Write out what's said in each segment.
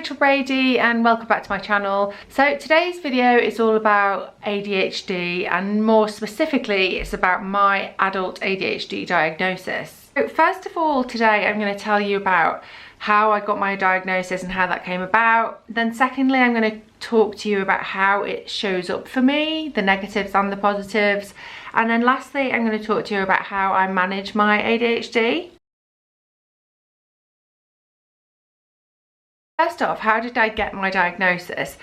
little Brady and welcome back to my channel. So today's video is all about ADHD and more specifically it's about my adult ADHD diagnosis. So first of all, today I'm going to tell you about how I got my diagnosis and how that came about. Then secondly, I'm going to talk to you about how it shows up for me, the negatives and the positives. And then lastly, I'm going to talk to you about how I manage my ADHD. First off, how did I get my diagnosis?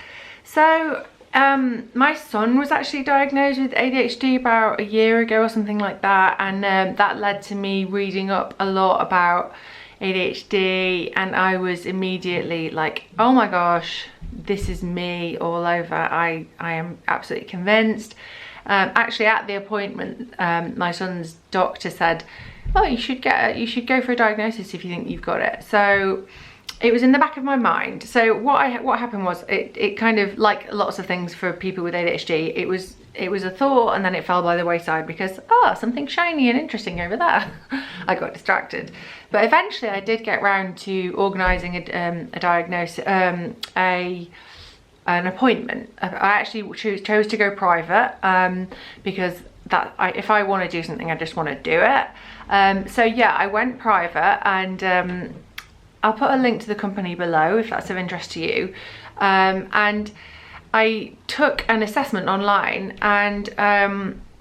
So my son was actually diagnosed with ADHD about a year ago or something like that, and that led to me reading up a lot about ADHD, and I was immediately like, oh my gosh, this is me all over. I am absolutely convinced. Actually at the appointment, my son's doctor said, oh, you should go for a diagnosis if you think you've got it. So it was in the back of my mind. So what happened was, it kind of, like lots of things for people with ADHD, it was a thought and then it fell by the wayside because, something shiny and interesting over there. I got distracted. But eventually I did get round to organising a diagnosis, an appointment. I actually chose to go private because if I want to do something, I just want to do it. So yeah, I went private, and I'll put a link to the company below if that's of interest to you. And I took an assessment online, and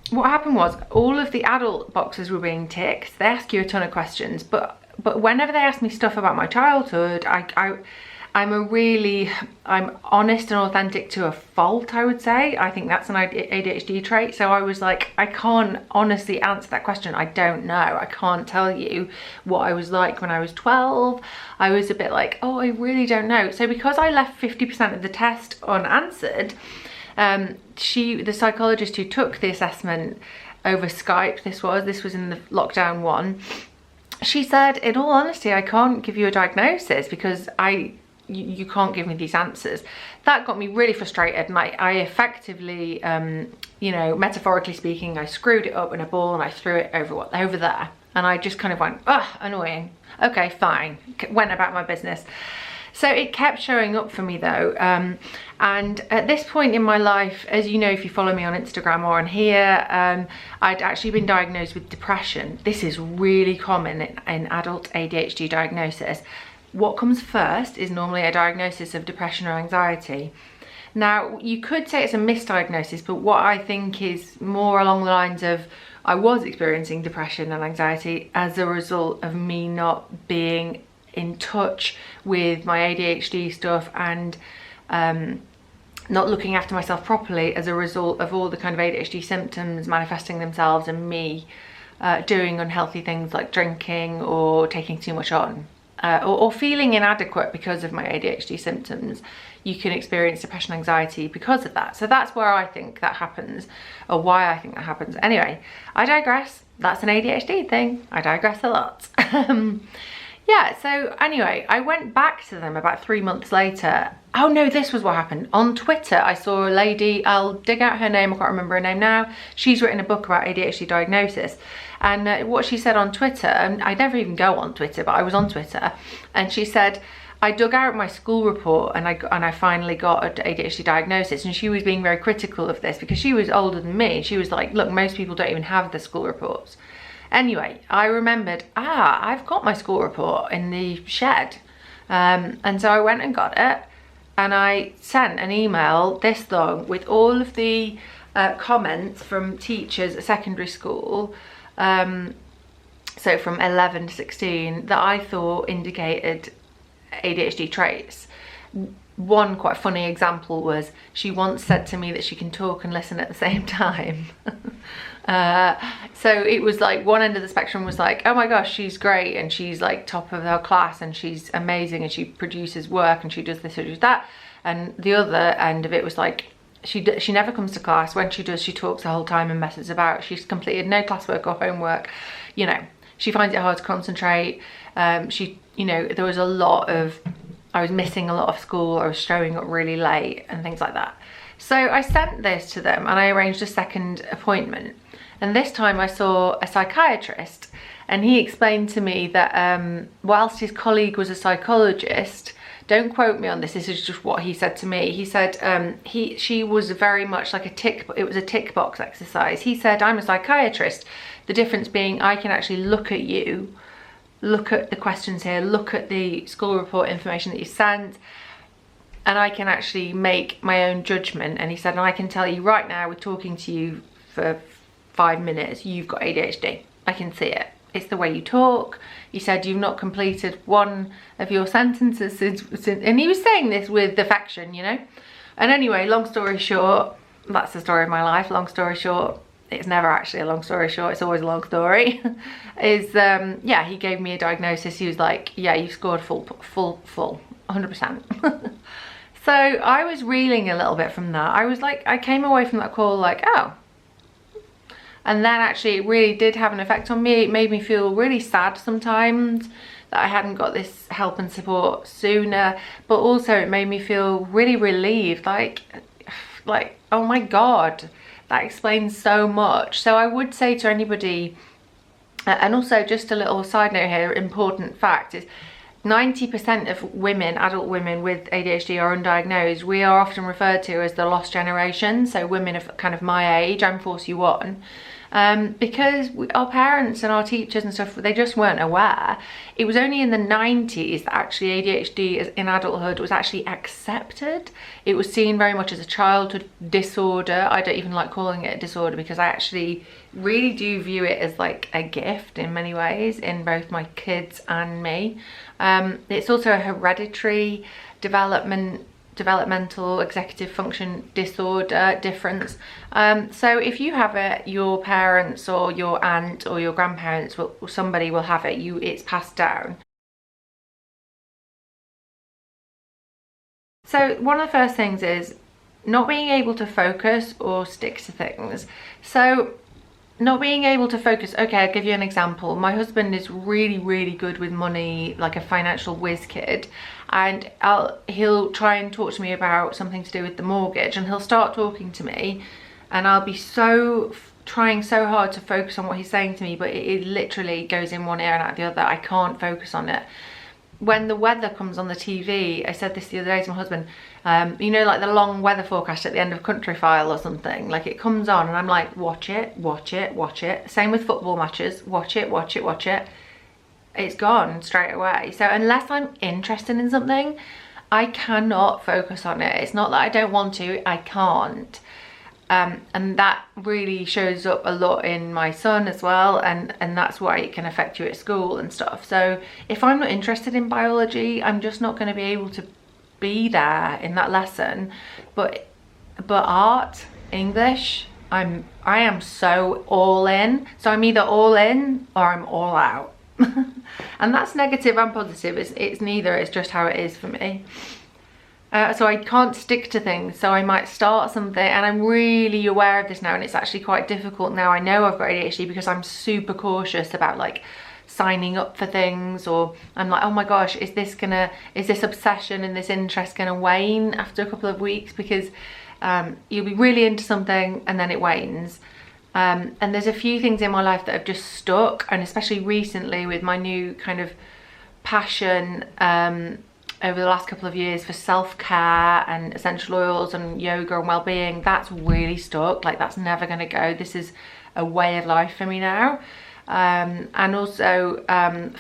what happened was all of the adult boxes were being ticked. They ask you a ton of questions, but whenever they ask me stuff about my childhood, I'm honest and authentic to a fault, I would say. I think that's an ADHD trait. So I was like, I can't honestly answer that question. I don't know. I can't tell you what I was like when I was 12. I was a bit like, oh, I really don't know. So because I left 50% of the test unanswered, the psychologist who took the assessment over Skype, this was in the lockdown one, she said, in all honesty, I can't give you a diagnosis because you can't give me these answers. That got me really frustrated, and I effectively, metaphorically speaking, I screwed it up in a ball and I threw it over there. And I just kind of went, annoying. Okay, fine. Went about my business. So it kept showing up for me though. And at this point in my life, as you know, if you follow me on Instagram or on here, I'd actually been diagnosed with depression. This is really common in adult ADHD diagnosis. What comes first is normally a diagnosis of depression or anxiety. Now, you could say it's a misdiagnosis, but what I think is more along the lines of I was experiencing depression and anxiety as a result of me not being in touch with my ADHD stuff and not looking after myself properly as a result of all the kind of ADHD symptoms manifesting themselves and me doing unhealthy things like drinking or taking too much on. Or feeling inadequate because of my ADHD symptoms. You can experience depression, anxiety because of that. So that's where I think that happens, or why I think that happens. Anyway, I digress. That's an ADHD thing. I digress a lot. Yeah, so anyway, I went back to them about 3 months later. Oh no, this was what happened. On Twitter, I saw a lady, I'll dig out her name, I can't remember her name now. She's written a book about ADHD diagnosis. And what she said on Twitter, and I never even go on Twitter, but I was on Twitter, and she said, I dug out my school report and I finally got an ADHD diagnosis. And she was being very critical of this because she was older than me. She was like, look, most people don't even have the school reports. Anyway, I remembered, I've got my school report in the shed. And so I went and got it, and I sent an email this long with all of the comments from teachers at secondary school, so from 11 to 16, that I thought indicated ADHD traits. One quite funny example was, she once said to me that she can talk and listen at the same time. So it was like, one end of the spectrum was like, oh my gosh, she's great and she's like top of her class and she's amazing and she produces work and she does this or does that. And the other end of it was like, she never comes to class. When she does, she talks the whole time and messes about. She's completed no classwork or homework. You know, she finds it hard to concentrate. There was a lot of, I was missing a lot of school, I was showing up really late and things like that. So I sent this to them and I arranged a second appointment. And this time I saw a psychiatrist, and he explained to me that whilst his colleague was a psychologist, don't quote me on this, this is just what he said to me. He said she was very much like it was a tick box exercise. He said, I'm a psychiatrist, the difference being I can actually look at you, look at the questions here, look at the school report information that you sent, and I can actually make my own judgment. And he said, and I can tell you right now, we're talking to you for 5 minutes, you've got ADHD. I can see it. It's the way you talk. He said you've not completed one of your sentences since, and he was saying this with affection, you know. And anyway, long story short, that's the story of my life. Long story short, it's never actually a long story short, it's always a long story. Is yeah, he gave me a diagnosis. He was like, yeah, you scored full 100%. So I was reeling a little bit from that. I was like, I came away from that call like, oh. And then actually it really did have an effect on me. It made me feel really sad sometimes that I hadn't got this help and support sooner, but also it made me feel really relieved, like oh my God, that explains so much. So I would say to anybody, and also just a little side note here, important fact is 90% of women, adult women with ADHD are undiagnosed. We are often referred to as the lost generation, so women of kind of my age, I'm 41, because our parents and our teachers and stuff, they just weren't aware. It was only in the 90s that actually ADHD in adulthood was actually accepted. It was seen very much as a childhood disorder. I don't even like calling it a disorder because I actually really do view it as like a gift in many ways in both my kids and me. It's also a hereditary developmental executive function disorder difference. So if you have it, your parents or your aunt or your grandparents somebody will have it. It's passed down. So one of the first things is not being able to focus or stick to things. So not being able to focus. Okay, I'll give you an example. My husband is really good with money, like a financial whiz kid, and he'll try and talk to me about something to do with the mortgage, and he'll start talking to me and I'll be trying so hard to focus on what he's saying to me, but it literally goes in one ear and out the other. I can't focus on it. When the weather comes on the TV, I said this the other day to my husband, you know, like the long weather forecast at the end of Country File or something, like it comes on and I'm like, watch it, watch it, watch it. Same with football matches, watch it, watch it, watch it. It's gone straight away. So unless I'm interested in something, I cannot focus on it. It's not that I don't want to, I can't. And that really shows up a lot in my son as well, and that's why it can affect you at school and stuff. So if I'm not interested in biology, I'm just not going to be able to be there in that lesson. But art, English, I am so all in. So I'm either all in or I'm all out. And that's negative and positive. It's neither, it's just how it is for me. So I can't stick to things, so I might start something, and I'm really aware of this now, and it's actually quite difficult now. I know I've got ADHD because I'm super cautious about like signing up for things, or I'm like, oh my gosh, is this obsession and this interest gonna wane after a couple of weeks? Because you'll be really into something and then it wanes. And there's a few things in my life that have just stuck, and especially recently with my new kind of passion over the last couple of years for self-care and essential oils and yoga and well-being, that's really stuck. Like, that's never going to go. This is a way of life for me now. And also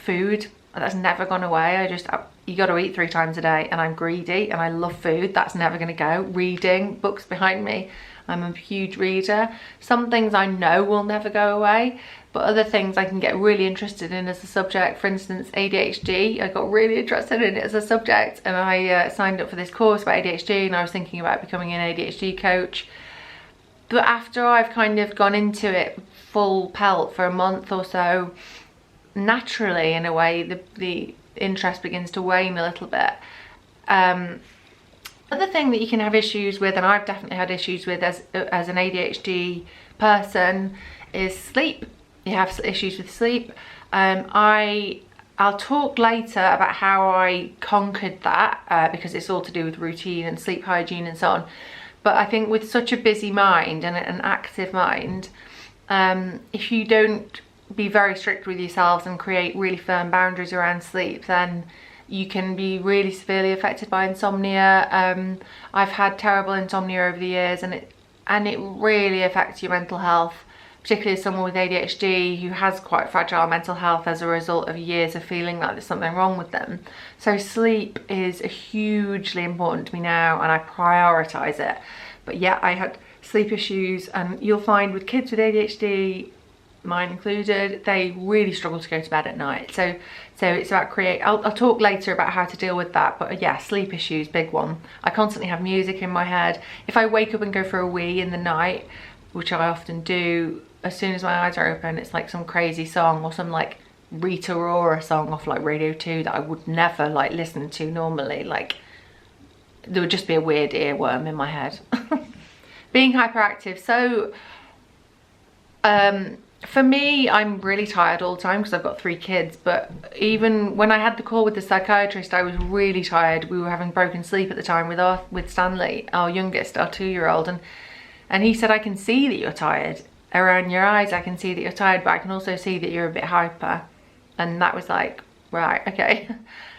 food, that's never gone away. You got to eat 3 times a day, and I'm greedy and I love food. That's never going to go. Reading, books behind me, I'm a huge reader. Some things I know will never go away, but other things I can get really interested in as a subject. For instance, ADHD, I got really interested in it as a subject, and I signed up for this course about ADHD, and I was thinking about becoming an ADHD coach. But after I've kind of gone into it full pelt for a month or so, naturally, in a way, the interest begins to wane a little bit. Other thing that you can have issues with, and I've definitely had issues with as an ADHD person, is sleep. You have issues with sleep. I'll talk later about how I conquered that because it's all to do with routine and sleep hygiene and so on. But I think with such a busy mind and an active mind, if you don't be very strict with yourselves and create really firm boundaries around sleep, then You can be really severely affected by insomnia. I've had terrible insomnia over the years, and it really affects your mental health, particularly as someone with ADHD who has quite fragile mental health as a result of years of feeling like there's something wrong with them. So sleep is hugely important to me now, and I prioritize it. But yeah, I had sleep issues, and you'll find with kids with ADHD, mine included, they really struggle to go to bed at night. So it's about I'll talk later about how to deal with that, but yeah, sleep issues, big one. I constantly have music in my head. If I wake up and go for a wee in the night, which I often do, as soon as my eyes are open, it's like some crazy song or some like Rita Ora song off like Radio 2 that I would never like listen to normally. Like, there would just be a weird earworm in my head. Being hyperactive, so for me, I'm really tired all the time because I've got 3 kids, but even when I had the call with the psychiatrist, I was really tired. We were having broken sleep at the time with Stanley, our youngest, our 2-year-old, and he said, I can see that you're tired. Around your eyes, I can see that you're tired, but I can also see that you're a bit hyper. And that was like, right, okay.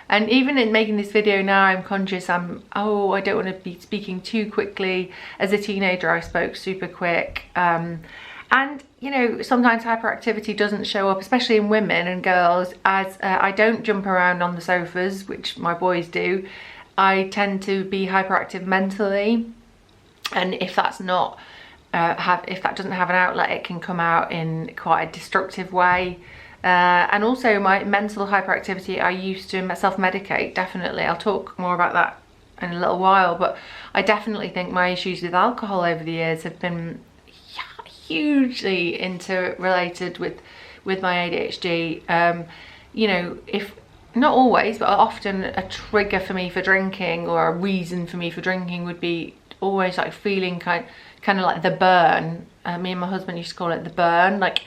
And even in making this video now, I'm conscious, I don't want to be speaking too quickly. As a teenager, I spoke super quick. And, you know, sometimes hyperactivity doesn't show up, especially in women and girls, as I don't jump around on the sofas, which my boys do. I tend to be hyperactive mentally. And if that's not, if that doesn't have an outlet, it can come out in quite a destructive way. And also my mental hyperactivity, I used to self-medicate, definitely. I'll talk more about that in a little while, but I definitely think my issues with alcohol over the years have been hugely interrelated with my ADHD. You know, if not always, but often a trigger for me for drinking, or a reason for me for drinking, would be always like feeling kind of like the burn. Me and my husband used to call it the burn, like,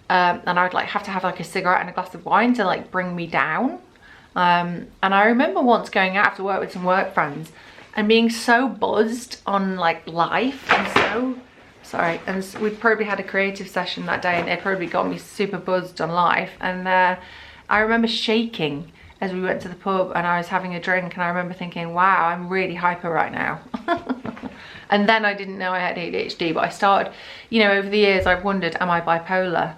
and I would like have to have like a cigarette and a glass of wine to like bring me down. And I remember once going out after work with some work friends and being so buzzed on like life, and and we'd probably had a creative session that day, and it probably got me super buzzed on life. And I remember shaking as we went to the pub, and I was having a drink, and I remember thinking, wow, I'm really hyper right now. And then I didn't know I had ADHD, but I started, you know, over the years I've wondered, am I bipolar?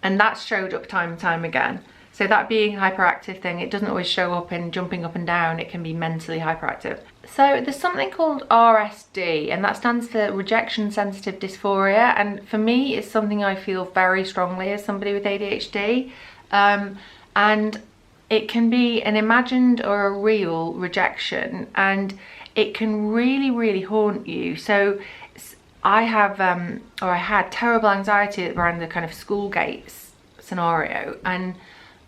And that showed up time and time again. So that being hyperactive thing, it doesn't always show up in jumping up and down. It can be mentally hyperactive. So there's something called RSD, and that stands for rejection sensitive dysphoria. And for me, it's something I feel very strongly as somebody with ADHD. And it can be an imagined or a real rejection, and it can really, really haunt you. So I have, or I had terrible anxiety around the kind of school gates scenario, and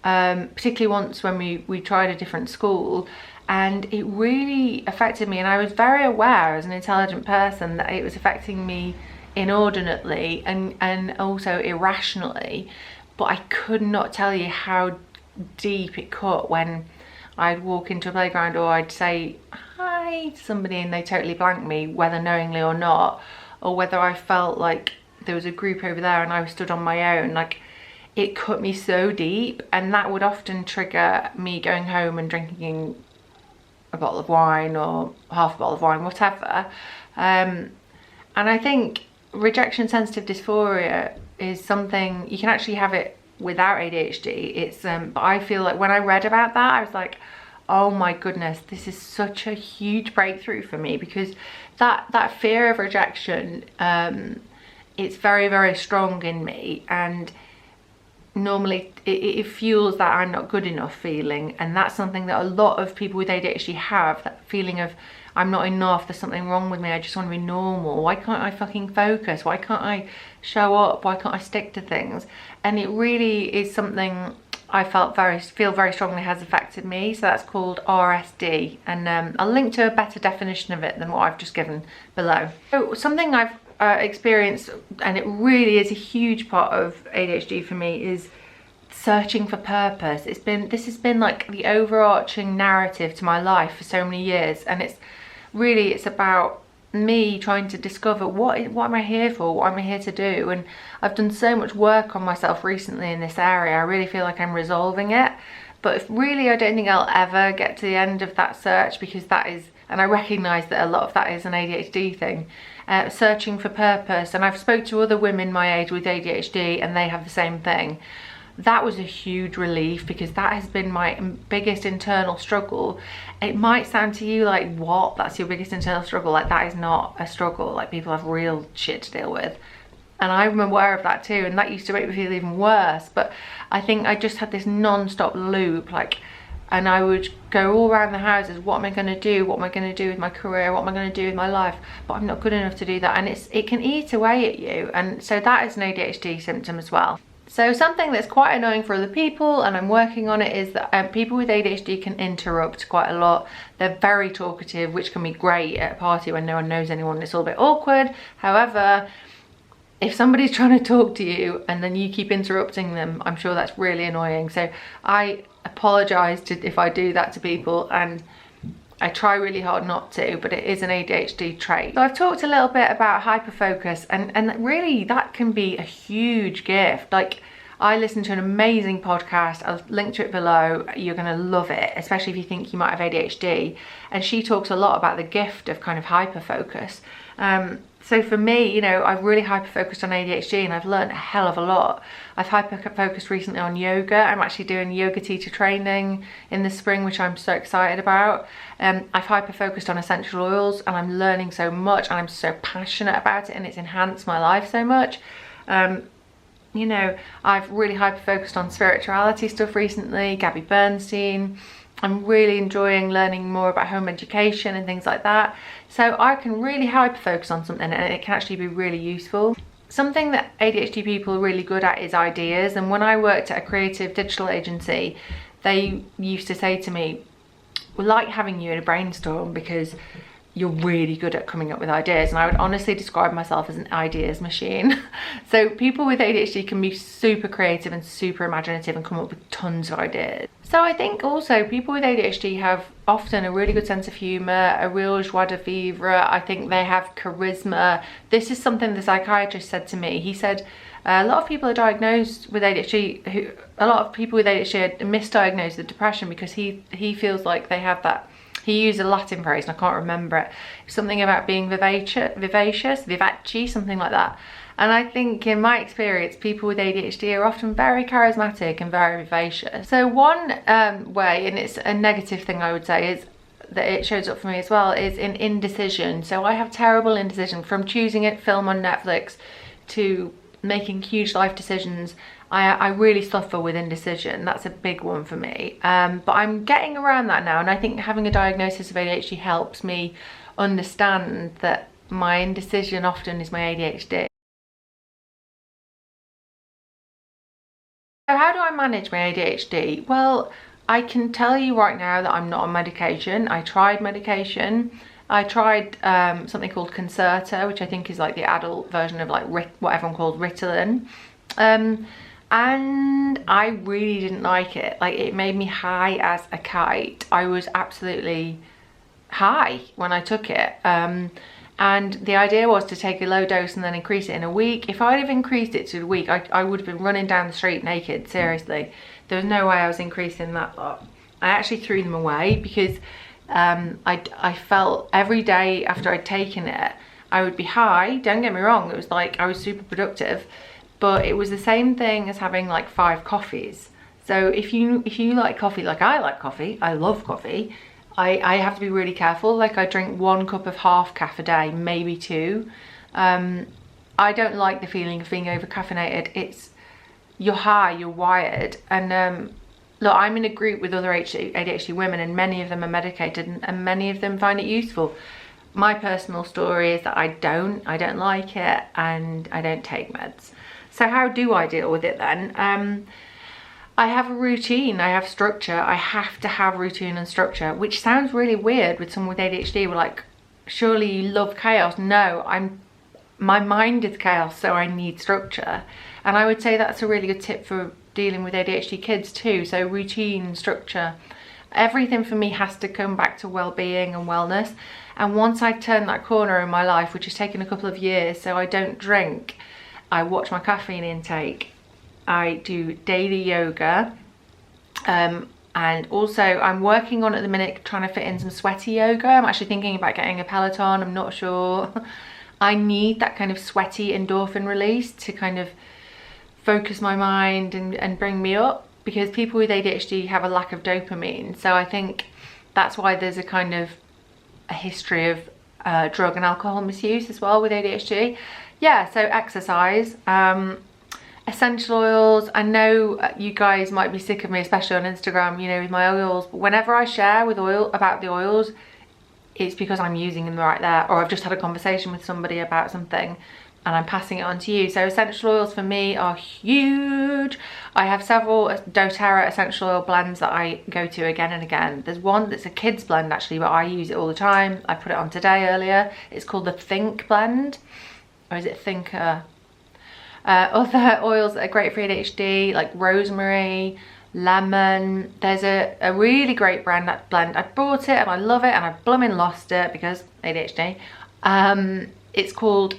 particularly once when we tried a different school, and it really affected me. And I was very aware as an intelligent person that it was affecting me inordinately and also irrationally, but I could not tell you how deep it cut when I'd walk into a playground, or I'd say hi to somebody and they totally blanked me, whether knowingly or not, or whether I felt like there was a group over there and I was stood on my own. Like, it cut me so deep, and that would often trigger me going home and drinking a bottle of wine or half a bottle of wine, whatever. And I think rejection sensitive dysphoria is something, you can actually have it without ADHD. It's but I feel like when I read about that, I was like, oh my goodness, this is such a huge breakthrough for me, because that fear of rejection, it's very, very strong in me, and normally it fuels that I'm not good enough feeling. And that's something that a lot of people with ADHD have, that feeling of I'm not enough, there's something wrong with me, I just want to be normal, why can't I fucking focus, why can't I show up, why can't I stick to things? And it really is something I feel very strongly has affected me. So that's called RSD, and I'll link to a better definition of it than what I've just given below. So something I've experienced, and it really is a huge part of ADHD for me, is searching for purpose. This has been like the overarching narrative to my life for so many years, and it's about me trying to discover what am I here for, what am I here to do. And I've done so much work on myself recently in this area. I really feel like I'm resolving it, But really, I don't think I'll ever get to the end of that search, because that is, and I recognise that a lot of that is an ADHD thing, searching for purpose. And I've spoke to other women my age with ADHD and they have the same thing. That was a huge relief, because that has been my biggest internal struggle. It might sound to you like, what, that's your biggest internal struggle? Like, that is not a struggle. Like, people have real shit to deal with, and I'm aware of that too, and that used to make me feel even worse. But I think I just had this non-stop loop, like, and I would go all around the houses, what am I going to do, what am I going to do with my career, what am I going to do with my life, but I'm not good enough to do that. And it can eat away at you, and so that is an ADHD symptom as well. So something that's quite annoying for other people, and I'm working on it, is that people with ADHD can interrupt quite a lot. They're very talkative, which can be great at a party when no one knows anyone. It's all a bit awkward. However, if somebody's trying to talk to you and then you keep interrupting them, I'm sure that's really annoying. So I apologise if I do that to people, and I try really hard not to, but it is an ADHD trait. So I've talked a little bit about hyperfocus, and really that can be a huge gift. Like, I listened to an amazing podcast, I'll link to it below, you're gonna love it, especially if you think you might have ADHD. And she talks a lot about the gift of kind of hyperfocus. So for me, you know, I've really hyper-focused on ADHD, and I've learned a hell of a lot. I've hyper-focused recently on yoga. I'm actually doing yoga teacher training in the spring, which I'm so excited about. I've hyper-focused on essential oils, and I'm learning so much, and I'm so passionate about it, and it's enhanced my life so much. You know, I've really hyper-focused on spirituality stuff recently, Gabby Bernstein. I'm really enjoying learning more about home education and things like that. So I can really hyper focus on something, and it can actually be really useful. Something that ADHD people are really good at is ideas. And when I worked at a creative digital agency, they used to say to me, we like having you in a brainstorm because you're really good at coming up with ideas. And I would honestly describe myself as an ideas machine. So people with ADHD can be super creative and super imaginative and come up with tons of ideas. So I think also people with ADHD have often a really good sense of humour, a real joie de vivre. I think they have charisma. This is something the psychiatrist said to me. He said a lot of people are diagnosed with ADHD, a lot of people with ADHD are misdiagnosed with depression, because he feels like they have that. He used a Latin phrase and I can't remember it. Something about being vivace, something like that. And I think in my experience, people with ADHD are often very charismatic and very vivacious. So one way, and it's a negative thing I would say, is that it shows up for me as well, is in indecision. So I have terrible indecision, from choosing a film on Netflix to making huge life decisions. I really suffer with indecision. That's a big one for me. But I'm getting around that now, and I think having a diagnosis of ADHD helps me understand that my indecision often is my ADHD. So how do I manage my ADHD? Well, I can tell you right now that I'm not on medication. I tried medication. I tried something called Concerta, which I think is like the adult version of like what everyone calls Ritalin. And I really didn't like it. Like, it made me high as a kite. I was absolutely high when I took it. And the idea was to take a low dose and then increase it in a week. If I'd have increased it to a week, I would have been running down the street naked, seriously. There was no way I was increasing that lot. I actually threw them away because I felt every day after I'd taken it, I would be high. Don't get me wrong, it was like I was super productive. But it was the same thing as having like 5 coffees. So if you like coffee, like I like coffee, I love coffee, I have to be really careful. Like, I drink 1 cup of half caff a day, maybe 2. I don't like the feeling of being over caffeinated. You're high, you're wired. And look, I'm in a group with other ADHD women, and many of them are medicated, and many of them find it useful. My personal story is that I don't like it, and I don't take meds. So how do I deal with it then? I have a routine, I have structure. I have to have routine and structure, which sounds really weird with someone with ADHD. We're like, surely you love chaos. No, my mind is chaos, so I need structure. And I would say that's a really good tip for dealing with ADHD kids too. So routine, structure, everything for me has to come back to well-being and wellness. And once I turn that corner in my life, which has taken a couple of years, so I don't drink, I watch my caffeine intake, I do daily yoga, And also I'm working on at the minute trying to fit in some sweaty yoga. I'm actually thinking about getting a Peloton, I'm not sure. I need that kind of sweaty endorphin release to kind of focus my mind and bring me up, because people with ADHD have a lack of dopamine. So I think that's why there's a kind of a history of drug and alcohol misuse as well with ADHD. Yeah, so exercise, essential oils. I know you guys might be sick of me, especially on Instagram, you know, with my oils, but whenever I share about the oils, it's because I'm using them right there, or I've just had a conversation with somebody about something and I'm passing it on to you. So essential oils for me are huge. I have several doTERRA essential oil blends that I go to again and again. There's one that's a kids blend actually, but I use it all the time. I put it on today earlier. It's called the Think blend, or is it Thinker? Other oils that are great for ADHD, like rosemary, lemon. There's a really great blend. I bought it and I love it, and I blooming lost it because ADHD. It's called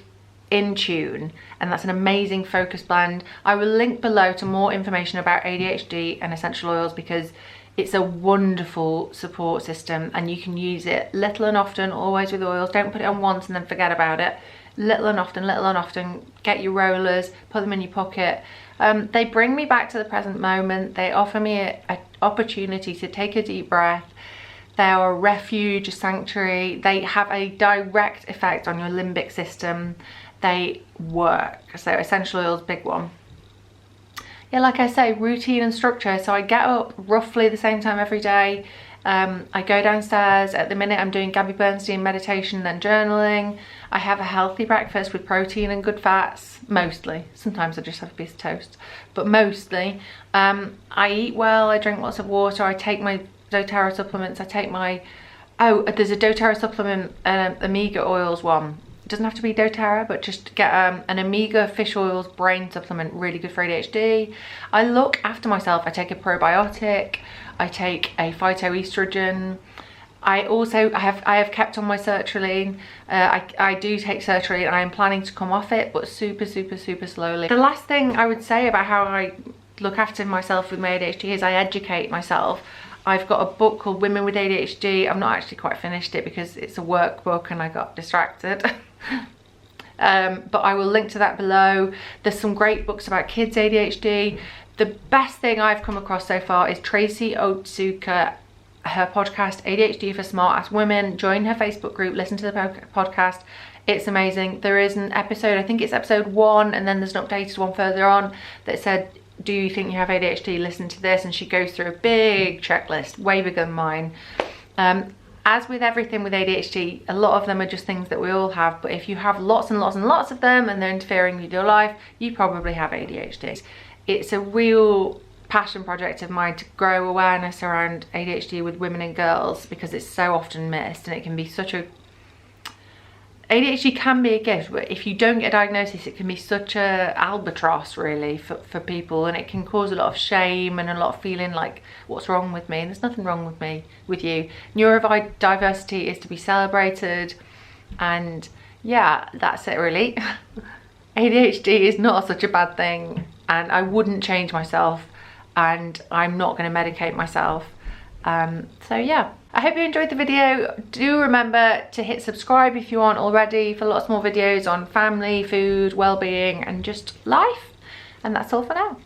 In Tune, and that's an amazing focus blend. I will link below to more information about ADHD and essential oils, because it's a wonderful support system and you can use it little and often, always with oils. Don't put it on once and then forget about it. Little and often, get your rollers, put them in your pocket. They bring me back to the present moment. They offer me an opportunity to take a deep breath. They are a refuge, a sanctuary. They have a direct effect on your limbic system. They work. So essential oils, big one. Yeah, like I say, routine and structure. So I get up roughly the same time every day. I go downstairs. At the minute I'm doing Gabby Bernstein meditation, then journaling. I have a healthy breakfast with protein and good fats, mostly. Sometimes I just have a piece of toast, but mostly. I eat well, I drink lots of water, I take my doTERRA supplements, I take my, there's a doTERRA supplement, omega oils one. It doesn't have to be doTERRA, but just get an omega fish oils brain supplement, really good for ADHD. I look after myself. I take a probiotic, I take a phytoestrogen. I have kept on my sertraline. I do take sertraline and I'm planning to come off it, but super slowly. The last thing I would say about how I look after myself with my ADHD is I educate myself. I've got a book called Women with ADHD. I've not actually quite finished it because it's a workbook and I got distracted. But I will link to that below. There's some great books about kids ADHD. The best thing I've come across so far is Tracy Otsuka, her podcast ADHD for Smart Ass Women. Join her Facebook group, listen to the podcast. It's amazing. There is an episode, I think it's episode 1, and then there's an updated one further on that said, do you think you have ADHD? Listen to this. And she goes through a big checklist, way bigger than mine. As with everything with ADHD, a lot of them are just things that we all have, but if you have lots and lots of them and they're interfering with your life, you probably have ADHD. It's a real passion project of mine to grow awareness around ADHD with women and girls, because it's so often missed, and it can be such a... ADHD can be a gift, but if you don't get a diagnosis, it can be such a albatross really for people, and it can cause a lot of shame and a lot of feeling like, what's wrong with me? And there's nothing wrong with me, with you. Neurodiversity is to be celebrated, and yeah, that's it really. ADHD is not such a bad thing, and I wouldn't change myself, and I'm not going to medicate myself. So yeah, I hope you enjoyed the video. Do remember to hit subscribe if you aren't already, for lots more videos on family, food, well-being and just life. And that's all for now.